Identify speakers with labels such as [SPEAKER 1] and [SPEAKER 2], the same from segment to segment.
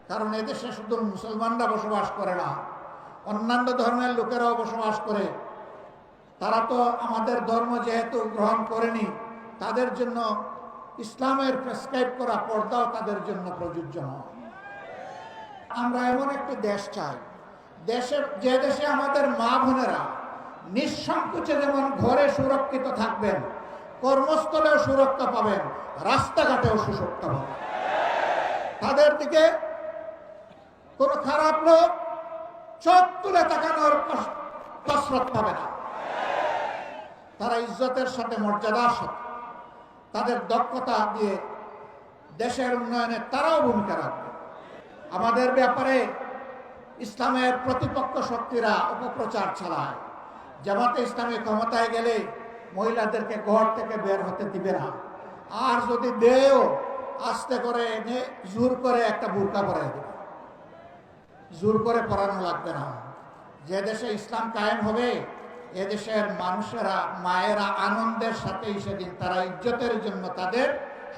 [SPEAKER 1] কারণ এদেশে শুধু মুসলমানরা বসবাস করে না, অন্যান্য ধর্মের লোকেরাও বসবাস করে। তারা তো আমাদের ধর্ম যেহেতু গ্রহণ করেনি, তাদের জন্য ইসলামের প্রেসক্রাইব করা পর্দাও তাদের জন্য প্রযোজ্য নয়। আমরা এমন একটি দেশ চাই, যে দেশে আমাদের মা বোনেরা নিঃসংকোচে যেমন ঘরে সুরক্ষিত থাকবেন, কর্মস্থলেও সুরক্ষা পাবেন, রাস্তাঘাটেও সুরক্ষা পাবেন। তাদের দিকে কোনো খারাপ লোক চোখ তুলে তাকানোর কসরত পাবে না। তারা ইজ্জতের সাথে, মর্যাদার সাথে, তাদের দক্ষতা দিয়ে দেশের উন্নয়নে তারাও ভূমিকা রাখবে। আমাদের ব্যাপারে ইসলামের প্রতিপক্ষ শক্তিরা অপপ্রচার চালায়। জামাতে ইসলামী ক্ষমতায় গেলে মহিলাদেরকে ঘর থেকে বের হতে দিবে না, আর যদি দেও আস্তে করে এনে জোর করে একটা বোরকা পরাই দেবে। জোর করে পরানো লাগবে না। যে দেশে ইসলাম কায়েম হবে, এদেশের মানুষেরা, মায়েরা আনন্দের সাথেই সেদিন তারা ইজ্জতের জন্য তাদের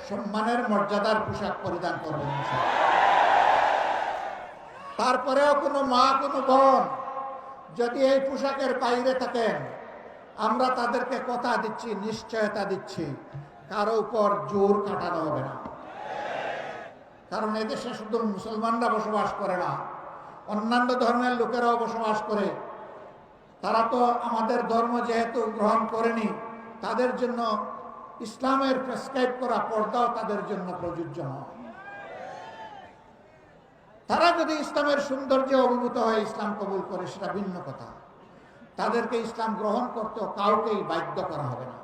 [SPEAKER 1] সম্মানের মর্যাদার পোশাক পরিধান করবেন। তারপরেও কোনো মা, কোনো বোন যদি এই পোশাকের বাইরে থাকেন, আমরা তাদেরকে কথা দিচ্ছি, নিশ্চয়তা দিচ্ছি, কারো উপর জোর খাটানো হবে না। কারণ এদেশে শুধু মুসলমানরা বসবাস করে না, অন্যান্য ধর্মের লোকেরাও বসবাস করে। তারা তো আমাদের ধর্ম যেহেতু গ্রহণ করেনি, তাদের জন্য ইসলামের প্রেসক্রাইব করা পর্দাও তাদের জন্য প্রযোজ্য নয়। তারা যদি ইসলামের সৌন্দর্যে অভিভূত হয়ে ইসলাম কবুল করে, সেটা ভিন্ন কথা। তাদেরকে ইসলাম গ্রহণ করতেও কাউকেই বাধ্য করা হবে না।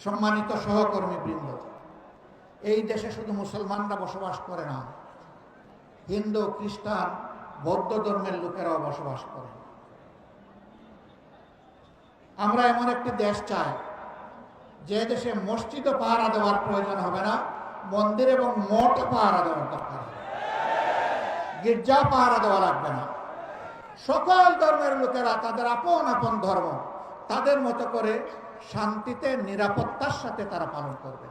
[SPEAKER 1] সম্মানিত সহকর্মী বৃন্দ, এই দেশে শুধু মুসলমানরা বসবাস করে না, হিন্দু, খ্রিস্টান, বৌদ্ধ ধর্মের লোকেরাও বসবাস করে। আমরা এমন একটি দেশ চাই যে দেশে মসজিদও পাহারা দেওয়ার প্রয়োজন হবে না, মন্দির এবং মঠ পাহারা দেওয়ার দরকার হবে, গির্জা পাহারা দেওয়া লাগবে না। সকল ধর্মের লোকেরা তাদের আপন আপন ধর্ম তাদের মতো করে শান্তিতে, নিরাপত্তার সাথে তারা পালন করবে।